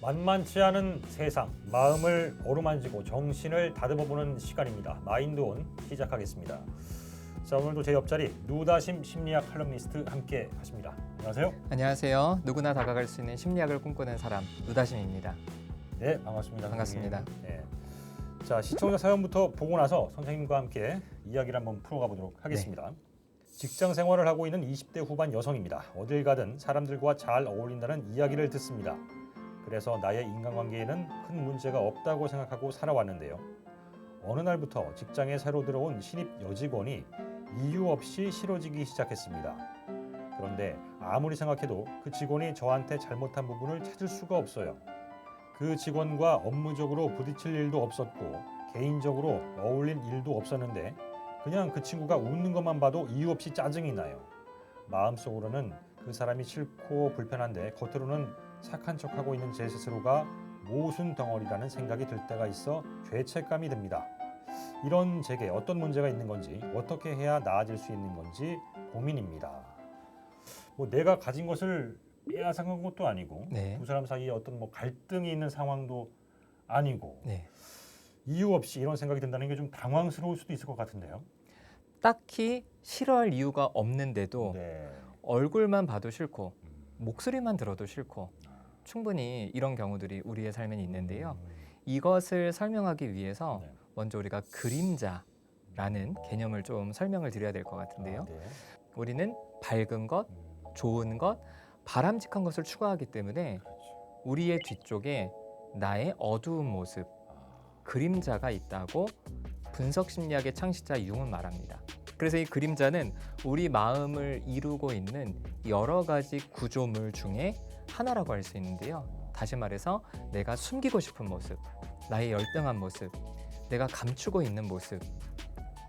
만만치 않은 세상, 마음을 어루만지고 정신을 다듬어보는 시간입니다. 마인드온 시작하겠습니다. 자, 오늘도 제 옆자리 누다심 심리학 칼럼니스트 함께 하십니다. 안녕하세요. 안녕하세요. 누구나 다가갈 수 있는 심리학을 꿈꾸는 사람 누다심입니다. 네, 반갑습니다. 반갑습니다. 선생님. 네. 자, 시청자 사연부터 보고 나서 선생님과 함께 이야기를 한번 풀어가 보도록 하겠습니다. 네. 직장 생활을 하고 있는 20대 후반 여성입니다. 어딜 가든 사람들과 잘 어울린다는 이야기를 듣습니다. 그래서 나의 인간관계에는 큰 문제가 없다고 생각하고 살아왔는데요. 어느 날부터 직장에 새로 들어온 신입 여직원이 이유 없이 싫어지기 시작했습니다. 그런데 아무리 생각해도 그 직원이 저한테 잘못한 부분을 찾을 수가 없어요. 그 직원과 업무적으로 부딪힐 일도 없었고 개인적으로 어울린 일도 없었는데 그냥 그 친구가 웃는 것만 봐도 이유 없이 짜증이 나요. 마음속으로는 그 사람이 싫고 불편한데 겉으로는 착한 척하고 있는 제 스스로가 모순 덩어리라는 생각이 들 때가 있어 죄책감이 듭니다. 이런 제게 어떤 문제가 있는 건지 어떻게 해야 나아질 수 있는 건지 고민입니다. 뭐 내가 가진 것을 빼앗아간 것도 아니고 네. 두 사람 사이에 어떤 뭐 갈등이 있는 상황도 아니고 네. 이유 없이 이런 생각이 든다는 게 좀 당황스러울 수도 있을 것 같은데요. 딱히 싫어할 이유가 없는데도 네. 얼굴만 봐도 싫고 목소리만 들어도 싫고 충분히 이런 경우들이 우리의 삶에 있는데요. 이것을 설명하기 위해서 네. 먼저 우리가 그림자라는 개념을 좀 설명을 드려야 될 것 같은데요. 네. 우리는 밝은 것, 좋은 것, 바람직한 것을 추구하기 때문에 그렇죠. 우리의 뒤쪽에 나의 어두운 모습, 그림자가 있다고 분석심리학의 창시자 융은 말합니다. 그래서 이 그림자는 우리 마음을 이루고 있는 여러 가지 구조물 중에 하나라고 할 수 있는데요. 다시 말해서 내가 숨기고 싶은 모습, 나의 열등한 모습, 내가 감추고 있는 모습,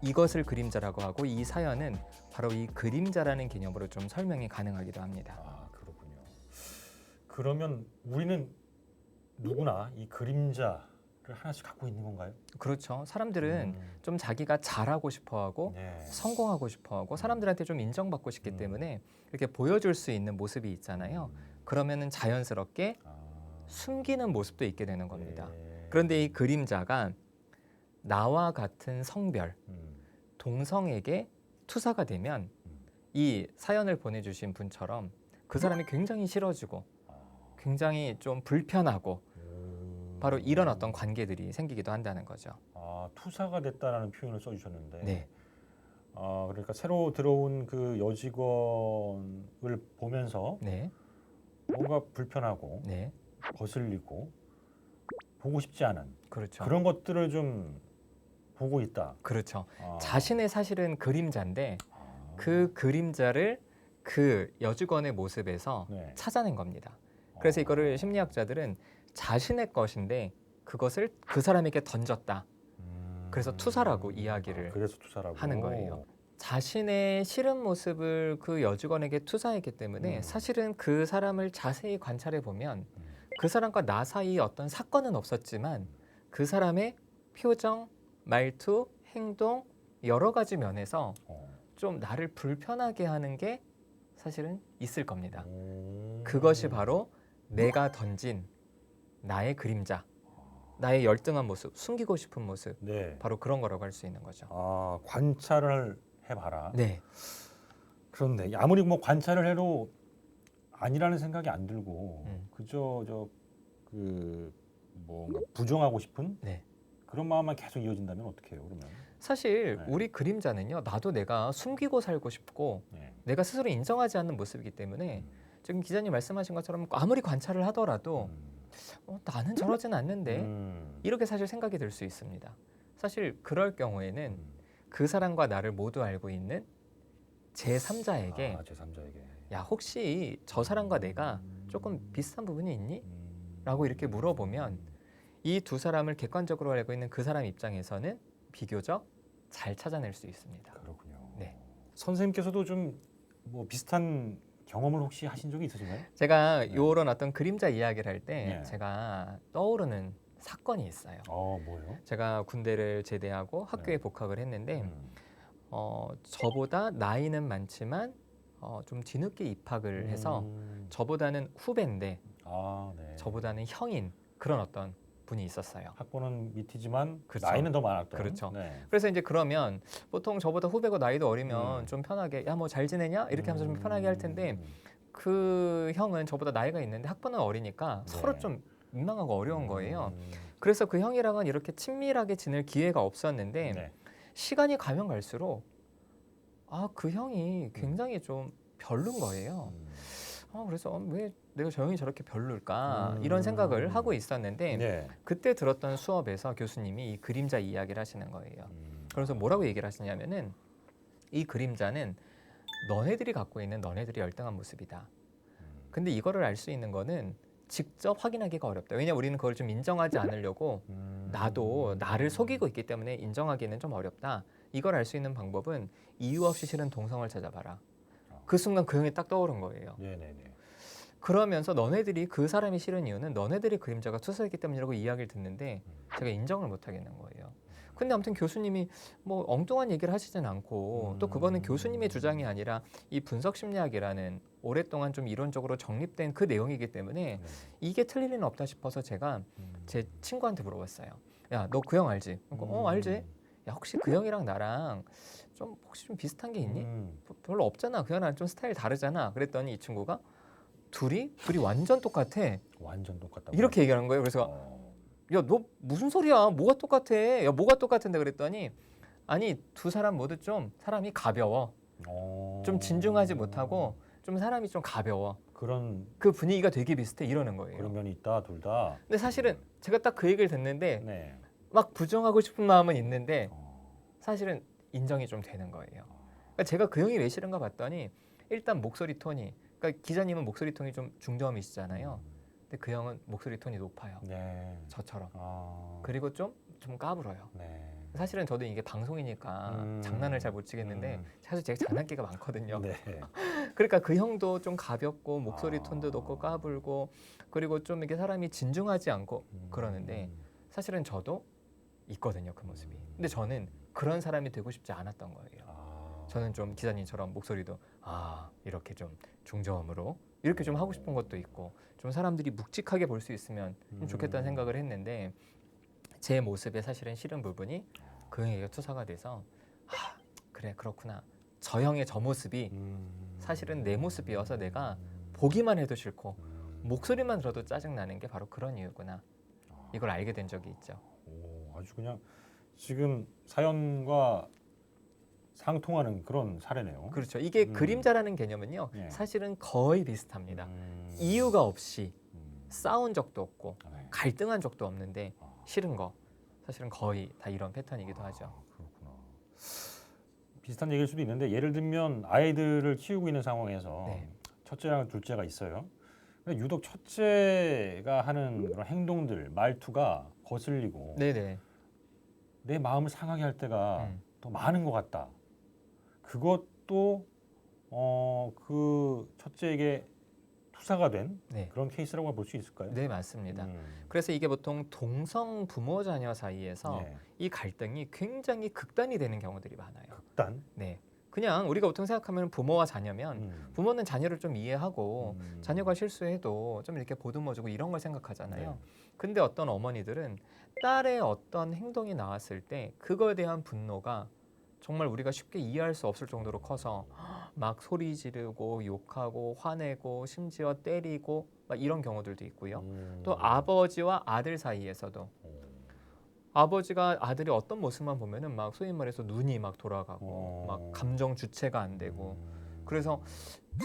이것을 그림자라고 하고 이 사연은 바로 이 그림자라는 개념으로 좀 설명이 가능하기도 합니다. 아, 그렇군요. 그러면 우리는 누구나 이 그림자를 하나씩 갖고 있는 건가요? 그렇죠. 사람들은 좀 자기가 잘하고 싶어하고 네. 성공하고 싶어하고 사람들한테 좀 인정받고 싶기 때문에 이렇게 보여줄 수 있는 모습이 있잖아요. 그러면은 자연스럽게 숨기는 모습도 있게 되는 겁니다. 네. 그런데 이 그림자가 나와 같은 성별, 동성에게 투사가 되면 이 사연을 보내주신 분처럼 그 사람이 굉장히 싫어지고 굉장히 좀 불편하고 바로 이런 어떤 관계들이 생기기도 한다는 거죠. 아, 투사가 됐다라는 표현을 써주셨는데, 네. 그러니까 새로 들어온 그 여직원을 보면서 네. 뭔가 불편하고 네. 거슬리고 보고 싶지 않은 그렇죠. 그런 것들을 좀 보고 있다. 그렇죠. 아. 자신의 사실은 그림자인데 그 그림자를 그 여직원의 모습에서 네. 찾아낸 겁니다. 그래서 이거를 심리학자들은 자신의 것인데 그것을 그 사람에게 던졌다. 그래서 투사라고 이야기를 그래서 투사라고 하는 거예요. 자신의 싫은 모습을 그 여직원에게 투사했기 때문에 사실은 그 사람을 자세히 관찰해 보면 그 사람과 나 사이에 어떤 사건은 없었지만 그 사람의 표정, 말투, 행동 여러 가지 면에서 좀 나를 불편하게 하는 게 사실은 있을 겁니다. 그것이 바로 내가 던진 나의 그림자, 나의 열등한 모습, 숨기고 싶은 모습, 네. 바로 그런 거라고 할 수 있는 거죠. 아, 관찰을 해봐라. 네, 그런데 아무리 뭐 관찰을 해도 아니라는 생각이 안 들고 그저 그 뭔가 부정하고 싶은 네. 그런 마음만 계속 이어진다면 어떻게 해요? 그러면 사실 네. 우리 그림자는요, 나도 내가 숨기고 살고 싶고 네. 내가 스스로 인정하지 않는 모습이기 때문에 지금 기자님 말씀하신 것처럼 아무리 관찰을 하더라도 나는 저러진 않는데 이렇게 사실 생각이 들 수 있습니다. 사실 그럴 경우에는 그 사람과 나를 모두 알고 있는 제3자에게 제3자에게 야, 혹시 저 사람과 내가 조금 비슷한 부분이 있니? 라고 이렇게 물어보면 이 두 사람을 객관적으로 알고 있는 그 사람 입장에서는 비교적 잘 찾아낼 수 있습니다. 그렇군요. 네. 선생님께서도 좀 뭐 비슷한 경험을 혹시 하신 적이 있으신가요? 제가 이런 어떤 그림자 이야기를 할 때 네. 제가 떠오르는 사건이 있어요. 뭐요? 제가 군대를 제대하고 학교에 복학을 했는데 저보다 나이는 많지만 좀 뒤늦게 입학을 해서 저보다는 후배인데 네. 저보다는 형인 그런 어떤 분이 있었어요. 학번은 밑이지만 그렇죠. 나이는 더 많았던. 그렇죠. 네. 그래서 이제 그러면 보통 저보다 후배고 나이도 어리면 좀 편하게 야 뭐 잘 지내냐 이렇게 하면서 좀 편하게 할 텐데 그 형은 저보다 나이가 있는데 학번은 어리니까 네. 서로 좀 민망하고 어려운 거예요. 그래서 그 형이랑은 이렇게 친밀하게 지낼 기회가 없었는데 네. 시간이 가면 갈수록 그 형이 굉장히 좀 별론 거예요. 그래서 왜 내가 저 형이 저렇게 별로일까 이런 생각을 하고 있었는데 네. 그때 들었던 수업에서 교수님이 이 그림자 이야기를 하시는 거예요. 그래서 뭐라고 얘기를 하시냐면은 이 그림자는 너네들이 갖고 있는 너네들이 열등한 모습이다. 근데 이거를 알 수 있는 거는 직접 확인하기가 어렵다. 왜냐 우리는 그걸 좀 인정하지 않으려고 나도 나를 속이고 있기 때문에 인정하기는 좀 어렵다. 이걸 알 수 있는 방법은 이유 없이 싫은 동성을 찾아봐라. 그 순간 그 형이 딱 떠오른 거예요. 네네네. 그러면서 너네들이 그 사람이 싫은 이유는 너네들이 그림자가 투사했기 때문이라고 이야기를 듣는데 제가 인정을 못 하겠는 거예요. 근데 아무튼 교수님이 뭐 엉뚱한 얘기를 하시진 않고 또 그거는 교수님의 주장이 아니라 이 분석 심리학이라는 오랫동안 좀 이론적으로 정립된 그 내용이기 때문에 이게 틀릴 리는 없다 싶어서 제가 제 친구한테 물어봤어요. 야, 너 그 형 알지? 알지? 야, 혹시 그 형이랑 나랑 좀 혹시 좀 비슷한 게 있니? 별로 없잖아. 그 형이랑 좀 스타일 다르잖아. 그랬더니 이 친구가 둘이 완전 똑같아. 완전 똑같다. 이렇게 얘기하는 거예요. 그래서 야, 너 무슨 소리야? 뭐가 똑같아? 야, 뭐가 똑같은데 그랬더니 아니 두 사람 모두 좀 사람이 가벼워. 좀 진중하지 못하고 좀 사람이 좀 가벼워. 그런 그 분위기가 되게 비슷해 이러는 거예요. 그런 면이 있다 둘 다. 근데 사실은 제가 딱 그 얘기를 듣는데 네. 막 부정하고 싶은 마음은 있는데 사실은 인정이 좀 되는 거예요. 그러니까 제가 그 형이 왜 싫은가 봤더니 일단 목소리 톤이 그러니까 기자님은 목소리 톤이 좀 중저음이시잖아요. 근데 그 형은 목소리 톤이 높아요. 네. 저처럼. 그리고 좀 까불어요. 네. 사실은 저도 이게 방송이니까 장난을 잘 못 치겠는데 사실 제가 장난기가 많거든요. 네. 그러니까 그 형도 좀 가볍고 목소리 톤도 높고 까불고 그리고 좀 이렇게 사람이 진중하지 않고 그러는데 사실은 저도 있거든요, 그 모습이. 근데 저는 그런 사람이 되고 싶지 않았던 거예요. 저는 좀 기자님처럼 목소리도 이렇게 좀 중저음으로 이렇게 좀 하고 싶은 것도 있고 좀 사람들이 묵직하게 볼 수 있으면 좀 좋겠다는 생각을 했는데 제 모습에 사실은 싫은 부분이 그 형에게 투사가 돼서 그래 그렇구나. 저 형의 저 모습이 사실은 내 모습이어서 내가 보기만 해도 싫고 목소리만 들어도 짜증나는 게 바로 그런 이유구나. 이걸 알게 된 적이 있죠. 아주 그냥 지금 사연과 상통하는 그런 사례네요. 그렇죠. 이게 그림자라는 개념은요. 예. 사실은 거의 비슷합니다. 이유가 없이 싸운 적도 없고 네. 갈등한 적도 없는데 싫은 거 사실은 거의 다 이런 패턴이기도 하죠. 그렇구나. 비슷한 얘기일 수도 있는데 예를 들면 아이들을 키우고 있는 상황에서 네. 첫째랑 둘째가 있어요. 근데 유독 첫째가 하는 그런 행동들, 말투가 거슬리고 네네. 내 마음을 상하게 할 때가 더 많은 것 같다. 그것도 그 첫째에게 투사가 된 네. 그런 케이스라고 볼 수 있을까요? 네, 맞습니다. 그래서 이게 보통 동성 부모 자녀 사이에서 네. 이 갈등이 굉장히 극단이 되는 경우들이 많아요. 극단. 네. 그냥 우리가 보통 생각하면 부모와 자녀면 부모는 자녀를 좀 이해하고 자녀가 실수해도 좀 이렇게 보듬어주고 이런 걸 생각하잖아요. 네. 근데 어떤 어머니들은 딸의 어떤 행동이 나왔을 때 그거에 대한 분노가 정말 우리가 쉽게 이해할 수 없을 정도로 커서 막 소리 지르고 욕하고 화내고 심지어 때리고 막 이런 경우들도 있고요. 또 아버지와 아들 사이에서도 아버지가 아들이 어떤 모습만 보면은 막 소위 말해서 눈이 막 돌아가고 막 감정 주체가 안 되고 그래서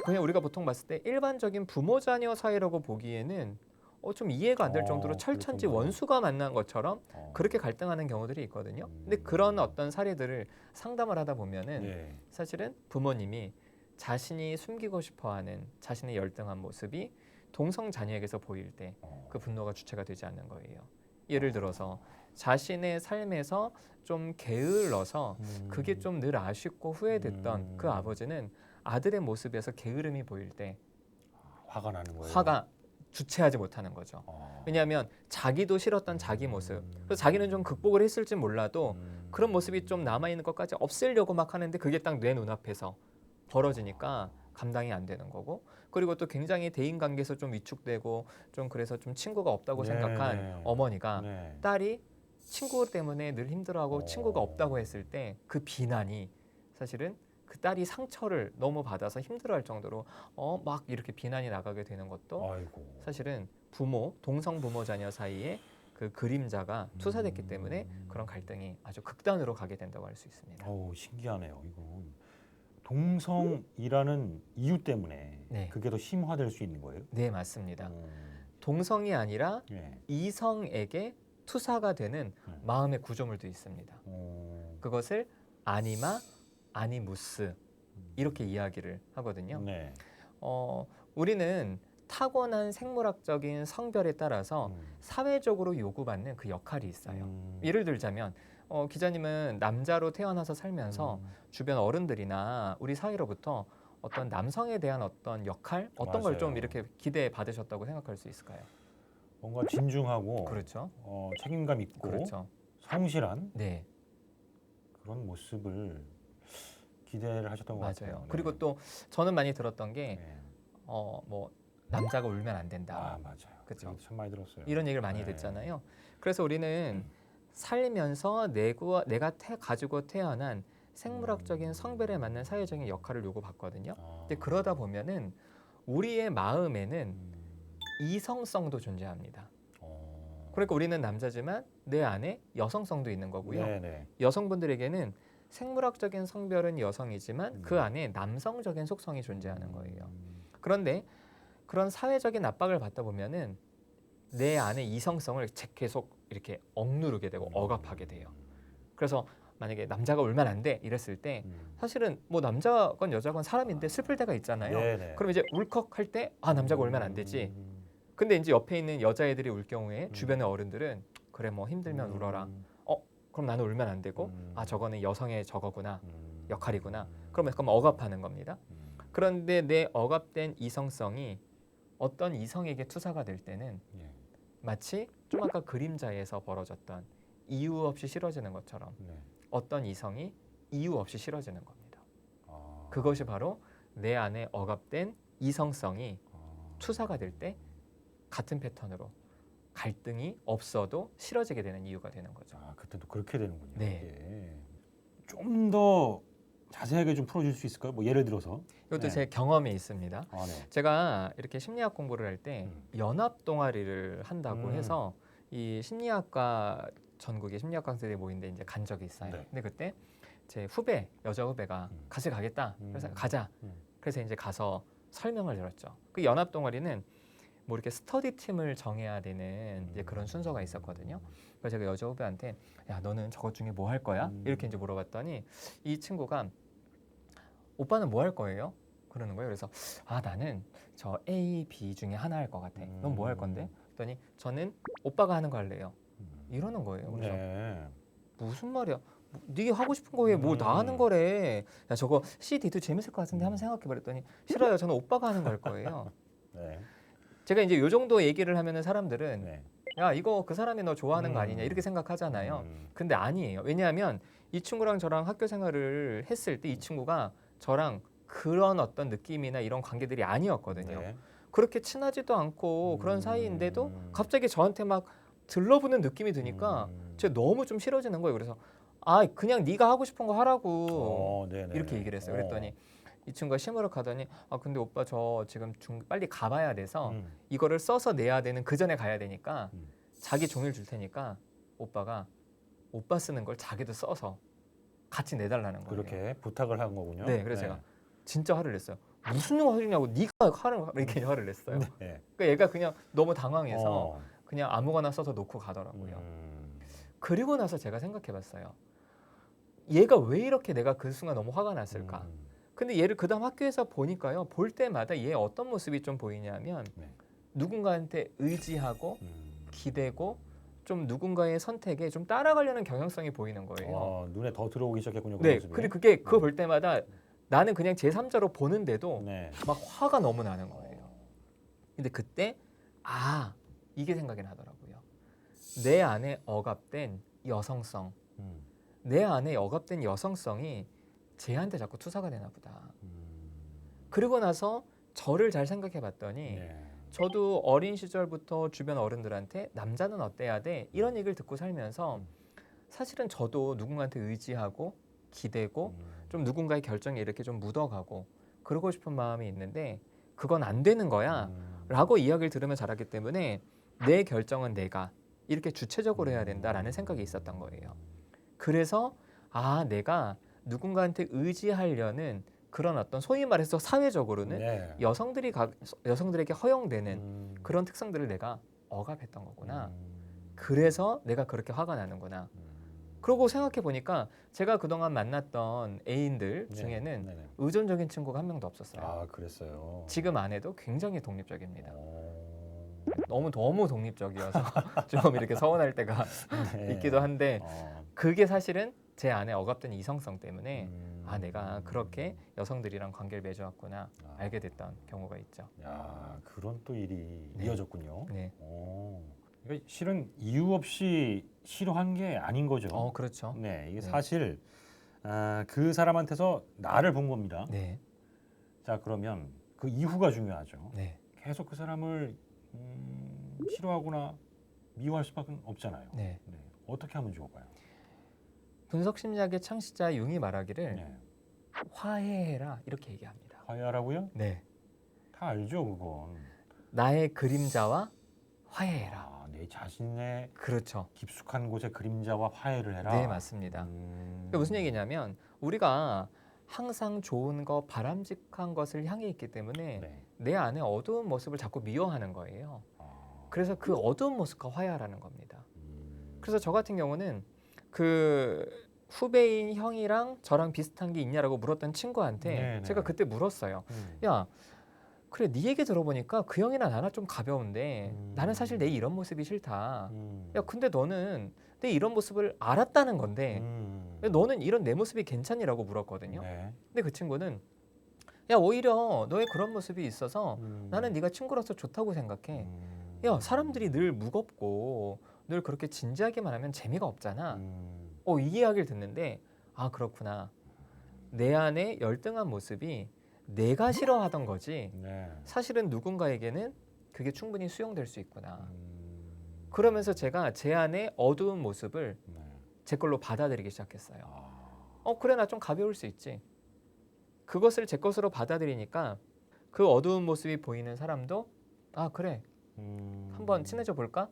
그냥 우리가 보통 봤을 때 일반적인 부모 자녀 사이라고 보기에는 좀 이해가 안 될 정도로 철천지 그렇군요. 원수가 만난 것처럼 그렇게 갈등하는 경우들이 있거든요. 근데 그런 어떤 사례들을 상담을 하다 보면은 네. 사실은 부모님이 자신이 숨기고 싶어하는 자신의 열등한 모습이 동성 자녀에게서 보일 때 그 분노가 주체가 되지 않는 거예요. 예를 들어서 자신의 삶에서 좀 게을러서 그게 좀 늘 아쉽고 후회됐던 그 아버지는 아들의 모습에서 게으름이 보일 때 화가 나는 거예요. 화가 주체하지 못하는 거죠. 왜냐하면 자기도 싫었던 자기 모습, 그래서 자기는 좀 극복을 했을지 몰라도 그런 모습이 좀 남아있는 것까지 없애려고 막 하는데 그게 딱 내 눈앞에서 벌어지니까 감당이 안 되는 거고 그리고 또 굉장히 대인 관계에서 좀 위축되고 좀 그래서 좀 친구가 없다고 생각한 어머니가 네. 딸이 친구 때문에 늘 힘들어하고 친구가 없다고 했을 때 그 비난이 사실은 그 딸이 상처를 너무 받아서 힘들어할 정도로 막 이렇게 비난이 나가게 되는 것도 아이고. 사실은 부모, 동성 부모 자녀 사이에 그 그림자가 투사됐기 때문에 그런 갈등이 아주 극단으로 가게 된다고 할 수 있습니다. 어우, 신기하네요. 이건 동성이라는 이유 때문에 네. 그게 더 심화될 수 있는 거예요? 네, 맞습니다. 동성이 아니라 예. 이성에게 투사가 되는 마음의 구조물도 있습니다. 그것을 아니마, 아니무스 이렇게 이야기를 하거든요. 네. 우리는 타고난 생물학적인 성별에 따라서 사회적으로 요구받는 그 역할이 있어요. 예를 들자면 기자님은 남자로 태어나서 살면서 주변 어른들이나 우리 사회로부터 어떤 남성에 대한 어떤 역할, 어떤 걸 좀 맞아요. 이렇게 기대 받으셨다고 생각할 수 있을까요? 뭔가 진중하고 그렇죠. 책임감 있고 그렇죠. 성실한 네, 그런 모습을 기대를 하셨던 것 같아요. 맞아요. 네. 그리고 또 저는 많이 들었던 게 네. 뭐 남자가 울면 안 된다. 맞아요. 그쵸. 그거 참 많이 들었어요. 이런 얘기를 많이 네. 듣잖아요. 그래서 우리는 살면서 내가 가지고 태어난 생물학적인 성별에 맞는 사회적인 역할을 요구받거든요. 근데 그러다 보면은 우리의 마음에는 이성성도 존재합니다. 그러니까 우리는 남자지만 내 안에 여성성도 있는 거고요. 네네. 여성분들에게는 생물학적인 성별은 여성이지만 그 안에 남성적인 속성이 존재하는 거예요. 그런데 그런 사회적인 압박을 받다 보면은 내 안에 이성성을 계속 이렇게 억누르게 되고 억압하게 돼요. 그래서 만약에 남자가 울면 안 돼 이랬을 때 사실은 뭐 남자건 여자건 사람인데 슬플 때가 있잖아요. 네네. 그럼 이제 울컥할 때 남자가 울면 안 되지. 근데 이제 옆에 있는 여자애들이 울 경우에 주변의 어른들은 그래 뭐 힘들면 울어라. 그럼 나는 울면 안 되고 저거는 여성의 저거구나. 역할이구나. 그러면 약간 억압하는 겁니다. 그런데 내 억압된 이성성이 어떤 이성에게 투사가 될 때는 예. 마치 좀 아까 그림자에서 벌어졌던 이유 없이 싫어지는 것처럼 네. 어떤 이성이 이유 없이 싫어지는 겁니다. 아. 그것이 바로 내 안에 억압된 이성성이 투사가 될 때 같은 패턴으로 갈등이 없어도 싫어지게 되는 이유가 되는 거죠. 그때도 그렇게 되는군요. 네. 좀 더 자세하게 좀 풀어줄 수 있을까요? 뭐 예를 들어서. 이것도 네. 제 경험이 있습니다. 네. 제가 이렇게 심리학 공부를 할 때 연합 동아리를 한다고 해서 이 심리학과 전국의 심리학 강사들이 모인데 이제 간 적이 있어요. 네. 근데 그때 제 여자 후배가 같이 가겠다. 그래서 가자. 그래서 이제 가서 설명을 들었죠. 그 연합 동아리는 뭐 이렇게 스터디 팀을 정해야 되는 이제 그런 순서가 있었거든요. 그래서 제가 여자 후배한테 야 너는 저것 중에 뭐 할 거야? 이렇게 이제 물어봤더니 이 친구가 오빠는 뭐 할 거예요? 그러는 거예요. 그래서 나는 저 A, B 중에 하나 할 것 같아. 넌 뭐 할 건데? 그랬더니 저는 오빠가 하는 거 할래요. 이러는 거예요. 그래서 네. 무슨 말이야? 네가 하고 싶은 거에 뭐 나 하는 거래. 야 저거 CD도 재밌을 것 같은데 한번 생각해 버렸더니 싫어요. 저는 오빠가 하는 거 할 거예요. 네. 제가 이제 요 정도 얘기를 하면은 사람들은 네. 야 이거 그 사람이 너 좋아하는 거 아니냐 이렇게 생각하잖아요. 근데 아니에요. 왜냐하면 이 친구랑 저랑 학교 생활을 했을 때 이 친구가 저랑 그런 어떤 느낌이나 이런 관계들이 아니었거든요. 네. 그렇게 친하지도 않고 그런 사이인데도 갑자기 저한테 막 들러붙는 느낌이 드니까 제가 너무 좀 싫어지는 거예요. 그래서 그냥 네가 하고 싶은 거 하라고 네네. 이렇게 얘기를 했어요. 그랬더니 이 친구가 시무룩하더니 근데 오빠 저 지금 빨리 가봐야 돼서 이거를 써서 내야 되는 그 전에 가야 되니까 자기 종이를 줄 테니까 오빠가 오빠 쓰는 걸 자기도 써서 같이 내달라는 거예요. 그렇게 부탁을 한 거군요. 네, 그래서 제가 진짜 화를 냈어요. 무슨 화냐고 네가 이렇게 화를 냈어요. 네. 그러니까 얘가 그냥 너무 당황해서 그냥 아무거나 써서 놓고 가더라고요. 그리고 나서 제가 생각해봤어요. 얘가 왜 이렇게 내가 그 순간 너무 화가 났을까? 근데 얘를 그다음 학교에서 보니까요. 볼 때마다 얘 어떤 모습이 좀 보이냐면 누군가한테 의지하고 기대고 좀 누군가의 선택에 좀 따라가려는 경향성이 보이는 거예요. 눈에 더 들어오기 시작했군요. 그 네, 모습이. 그리고 그거 볼 때마다 나는 그냥 제3자로 보는데도 네. 막 화가 너무 나는 거예요. 근데 그때 이게 생각이 나더라고요. 내 안에 억압된 여성성, 내 안에 억압된 여성성이 쟤한테 자꾸 투사가 되나 보다. 그리고 나서 저를 잘 생각해 봤더니 네. 저도 어린 시절부터 주변 어른들한테 남자는 어때야 돼? 이런 얘기를 듣고 살면서 사실은 저도 누군가한테 의지하고 기대고 좀 누군가의 결정에 이렇게 좀 묻어가고 그러고 싶은 마음이 있는데 그건 안 되는 거야 라고 이야기를 들으며 자랐기 때문에 내 결정은 내가 이렇게 주체적으로 해야 된다라는 생각이 있었던 거예요. 그래서 내가 누군가한테 의지하려는 그런 어떤 소위 말해서 사회적으로는 네. 여성들에게 허용되는 그런 특성들을 내가 억압했던 거구나. 그래서 내가 그렇게 화가 나는구나. 그러고 생각해 보니까 제가 그동안 만났던 애인들 중에는 네. 의존적인 친구가 한 명도 없었어요. 아, 그랬어요. 지금 아내도 굉장히 독립적입니다. 어. 너무 독립적이어서 좀 이렇게 서운할 때가 네. 있기도 한데 어. 그게 사실은 제 안에 억압된 이성성 때문에 음. 내가 그렇게 여성들이랑 관계를 맺어왔구나 아. 알게 됐던 경우가 있죠. 야, 그런 또 일이 네. 이어졌군요. 네. 그러니까 실은 이유 없이 싫어한 게 아닌 거죠. 그렇죠. 네, 이게 네. 사실 그 사람한테서 나를 본 겁니다. 네. 자, 그러면 그 이후가 중요하죠. 네. 계속 그 사람을 싫어하거나 미워할 수밖에 없잖아요. 네. 네, 어떻게 하면 좋을까요? 분석 심리학의 창시자 융이 말하기를 네. 화해해라 이렇게 얘기합니다. 화해하라고요? 네. 다 알죠, 그건. 나의 그림자와 화해해라. 내 자신의 그렇죠. 깊숙한 곳의 그림자와 화해를 해라. 네, 맞습니다. 그게 무슨 얘기냐면 우리가 항상 좋은 거 바람직한 것을 향해 있기 때문에 네. 내 안에 어두운 모습을 자꾸 미워하는 거예요. 아, 그래서 그 어두운 모습과 화해하라는 겁니다. 그래서 저 같은 경우는 그 후배인 형이랑 저랑 비슷한 게 있냐라고 물었던 친구한테 네네. 제가 그때 물었어요. 야, 그래 네 얘기 들어보니까 그 형이나 나나 좀 가벼운데 나는 사실 내 이런 모습이 싫다. 야, 근데 너는 내 이런 모습을 알았다는 건데 왜 너는 이런 내 모습이 괜찮니라고 물었거든요. 네. 근데 그 친구는 야, 오히려 너의 그런 모습이 있어서 나는 네가 친구로서 좋다고 생각해. 야, 사람들이 늘 무겁고 늘 그렇게 진지하게만 하면 재미가 없잖아. 이 이야기를 듣는데 그렇구나. 내 안에 열등한 모습이 내가 싫어하던 거지 네. 사실은 누군가에게는 그게 충분히 수용될 수 있구나. 그러면서 제가 제 안에 어두운 모습을 네. 제 걸로 받아들이기 시작했어요. 아, 그래, 나 좀 가벼울 수 있지. 그것을 제 것으로 받아들이니까 그 어두운 모습이 보이는 사람도 그래, 한번 친해져 볼까?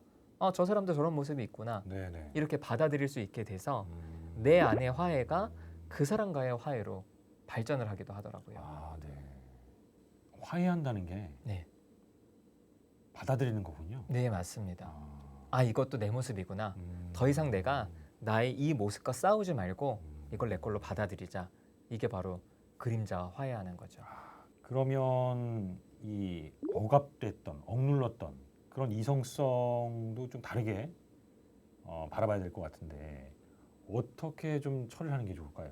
저 사람도 저런 모습이 있구나. 네네. 이렇게 받아들일 수 있게 돼서 내 안의 화해가 그 사람과의 화해로 발전을 하기도 하더라고요. 네. 화해한다는 게 네, 받아들이는 거군요. 네, 맞습니다. 이것도 내 모습이구나. 음. 더 이상 내가 나의 이 모습과 싸우지 말고 이걸 내 걸로 받아들이자. 이게 바로 그림자와 화해하는 거죠. 그러면 이 억압됐던, 억눌렀던 그런 이성성도 좀 다르게 바라봐야 될 것 같은데 어떻게 좀 처리를 하는 게 좋을까요?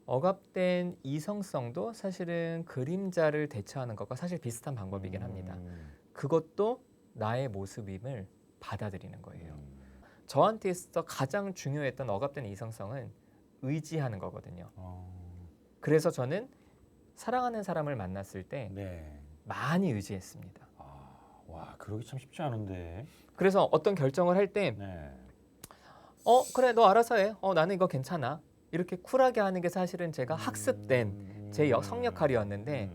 억압된 이성성도 사실은 그림자를 대처하는 것과 사실 비슷한 방법이긴 합니다. 그것도 나의 모습임을 받아들이는 거예요. 저한테 있어 가장 중요했던 억압된 이성성은 의지하는 거거든요. 그래서 저는 사랑하는 사람을 만났을 때 네. 많이 의지했습니다. 와, 그러기 참 쉽지 않은데. 그래서 어떤 결정을 할 때 네. 그래, 너 알아서 해. 나는 이거 괜찮아. 이렇게 쿨하게 하는 게 사실은 제가 학습된 제 성역할이었는데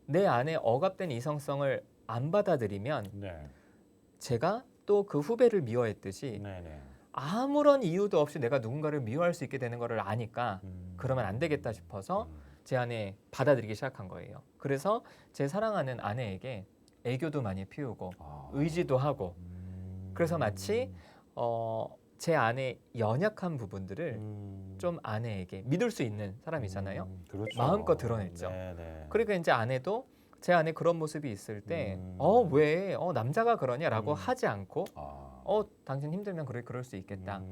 내 안에 억압된 이성성을 안 받아들이면 네. 제가 또 그 후배를 미워했듯이 네네. 아무런 이유도 없이 내가 누군가를 미워할 수 있게 되는 거를 아니까 그러면 안 되겠다 싶어서 제 안에 받아들이기 시작한 거예요. 그래서 제 사랑하는 아내에게 애교도 많이 피우고 의지도 하고 그래서 마치 제 안에 연약한 부분들을 좀 아내에게 믿을 수 있는 사람이잖아요. 그렇죠. 마음껏 드러냈죠. 네네. 그러니까 이제 아내도 제 안에 그런 모습이 있을 때 왜 남자가 그러냐라고 하지 않고 당신 힘들면 그럴 수 있겠다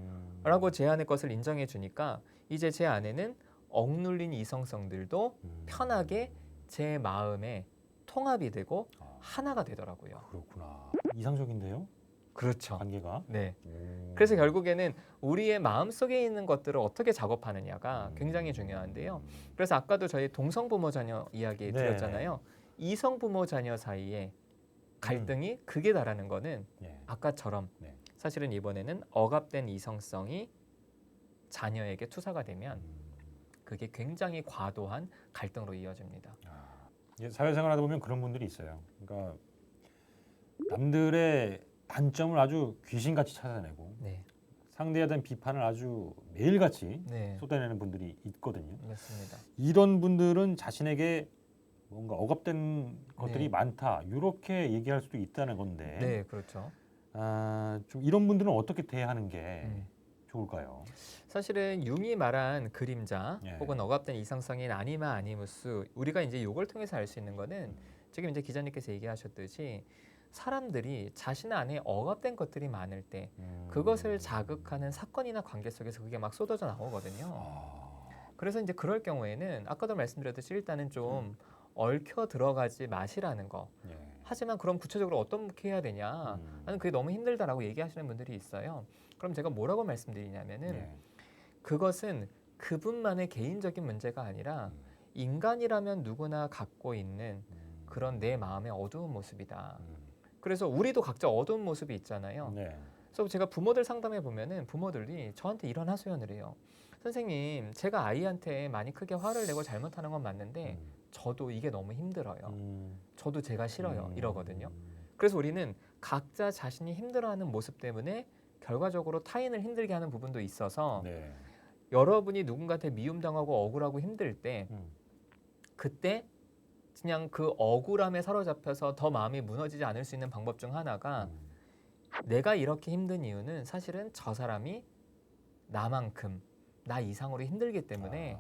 라고 제 안의 것을 인정해 주니까 이제 제 아내는 억눌린 이성성들도 편하게 제 마음에 통합이 되고 하나가 되더라고요. 그렇구나. 이상적인데요? 그렇죠. 관계가. 네. 그래서 결국에는 우리의 마음속에 있는 것들을 어떻게 작업하느냐가 굉장히 중요한데요. 그래서 아까도 저희 동성부모 자녀 이야기 네. 드렸잖아요. 이성 부모 자녀 사이에 갈등이 극에 달하는 거는 예. 아까처럼 네. 사실은 이번에는 억압된 이성성이 자녀에게 투사가 되면 그게 굉장히 과도한 갈등으로 이어집니다. 이게 사회생활하다 보면 그런 분들이 있어요. 그러니까 남들의 단점을 아주 귀신같이 찾아내고 네, 상대에 대한 비판을 아주 매일같이 네, 쏟아내는 분들이 있거든요. 맞습니다. 이런 분들은 자신에게 뭔가 억압된 것들이 네. 많다 이렇게 얘기할 수도 있다는 건데 네, 그렇죠. 좀 이런 분들은 어떻게 대하는 게 음. 좋을까요? 사실은 융이 말한 그림자 예. 혹은 억압된 이성성인 아니마 아니무스 우리가 이제 이걸 통해서 알 수 있는 거는 지금 이제 기자님께서 얘기하셨듯이 사람들이 자신 안에 억압된 것들이 많을 때 그것을 자극하는 사건이나 관계 속에서 그게 막 쏟아져 나오거든요. 아, 그래서 이제 그럴 경우에는 아까도 말씀드렸듯이 일단은 좀 얽혀 들어가지 마시라는 거. 예. 하지만 그럼 구체적으로 어떻게 해야 되냐? 나는 그게 너무 힘들다라고 얘기하시는 분들이 있어요. 그럼 제가 뭐라고 말씀드리냐면은 예. 그것은 그분만의 개인적인 문제가 아니라 인간이라면 누구나 갖고 있는 그런 내 마음의 어두운 모습이다. 그래서 우리도 각자 어두운 모습이 있잖아요. 네. 그래서 제가 부모들 상담해 보면은 부모들이 저한테 이런 하소연을 해요. 선생님, 제가 아이한테 많이 크게 화를 내고 잘못하는 건 맞는데 저도 이게 너무 힘들어요. 저도 제가 싫어요. 이러거든요. 그래서 우리는 각자 자신이 힘들어하는 모습 때문에 결과적으로 타인을 힘들게 하는 부분도 있어서 네. 여러분이 누군가한테 미움당하고 억울하고 힘들 때 그때 그냥 그 억울함에 사로잡혀서 더 마음이 무너지지 않을 수 있는 방법 중 하나가 내가 이렇게 힘든 이유는 사실은 저 사람이 나만큼 나 이상으로 힘들기 때문에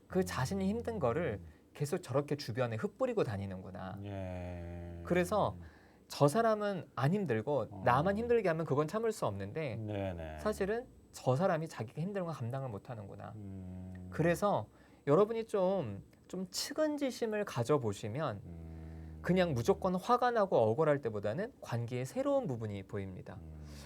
그 자신이 힘든 거를 계속 저렇게 주변에 흩뿌리고 다니는구나. 예. 그래서 저 사람은 안 힘들고 나만 힘들게 하면 그건 참을 수 없는데 네네. 사실은 저 사람이 자기가 힘든 걸 감당을 못 하는구나. 그래서 여러분이 좀 측은지심을 가져보시면 그냥 무조건 화가 나고 억울할 때보다는 관계의 새로운 부분이 보입니다.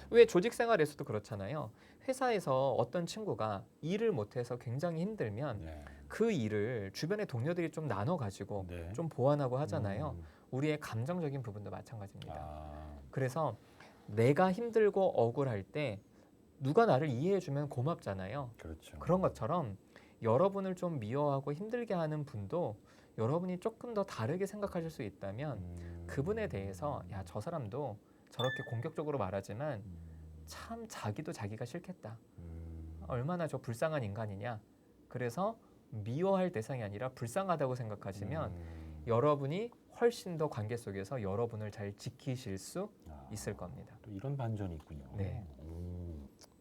왜 조직 생활에서도 그렇잖아요. 회사에서 어떤 친구가 일을 못해서 굉장히 힘들면 네. 그 일을 주변의 동료들이 좀 나눠가지고 네. 좀 보완하고 하잖아요. 우리의 감정적인 부분도 마찬가지입니다. 아, 그래서 내가 힘들고 억울할 때 누가 나를 이해해주면 고맙잖아요. 그렇죠. 그런 것처럼 여러분을 좀 미워하고 힘들게 하는 분도 여러분이 조금 더 다르게 생각하실 수 있다면 그분에 대해서 야, 저 사람도 저렇게 공격적으로 말하지만 참 자기도 자기가 싫겠다. 얼마나 저 불쌍한 인간이냐. 그래서 미워할 대상이 아니라 불쌍하다고 생각하시면 여러분이 훨씬 더 관계 속에서 여러분을 잘 지키실 수 있을 겁니다. 또 이런 반전이 있군요. 네.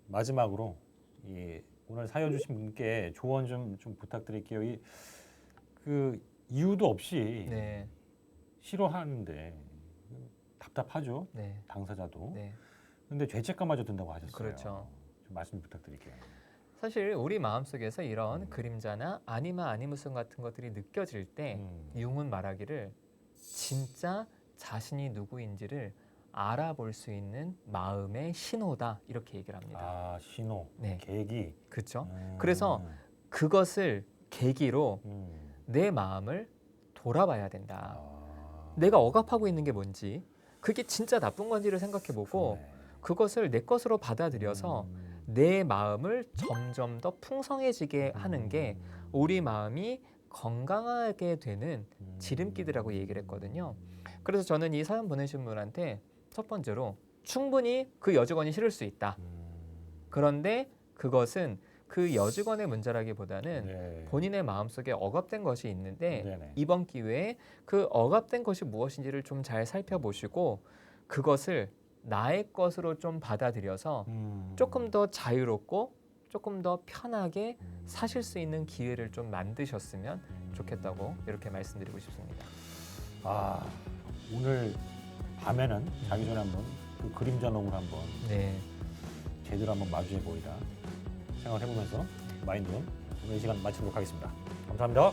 마지막으로 오늘 사연 주신 분께 조언 좀 부탁드릴게요. 그 이유도 없이 네, 싫어하는데 답답하죠. 네, 당사자도. 네. 근데 죄책감마저 든다고 하셨어요. 그렇죠. 좀 말씀 부탁드릴게요. 사실 우리 마음속에서 이런 그림자나 아니마 아니무슨 같은 것들이 느껴질 때 융은 말하기를 진짜 자신이 누구인지를 알아볼 수 있는 마음의 신호다 이렇게 얘기를 합니다. 아, 신호, 네. 계기. 그렇죠? 그래서 그것을 계기로 내 마음을 돌아봐야 된다. 내가 억압하고 있는 게 뭔지 그게 진짜 나쁜 건지를 생각해보고 그것을 내 것으로 받아들여서 내 마음을 점점 더 풍성해지게 하는 게 우리 마음이 건강하게 되는 지름길이라고 얘기를 했거든요. 그래서 저는 이 사연 보내신 분한테 첫 번째로 충분히 그 여직원이 싫을 수 있다. 그런데 그것은 그 여직원의 문제라기보다는 네. 본인의 마음속에 억압된 것이 있는데 네네. 이번 기회에 그 억압된 것이 무엇인지를 좀 잘 살펴보시고 그것을 나의 것으로 좀 받아들여서 조금 더 자유롭고 조금 더 편하게 사실 수 있는 기회를 좀 만드셨으면 좋겠다고 이렇게 말씀드리고 싶습니다. 아, 오늘 밤에는 자기 전에 한번 그 그림자 놈을 한번 네, 제대로 한번 마주해 보이라 생각해보면서 마인드 오늘 이 시간 마치도록 하겠습니다. 감사합니다.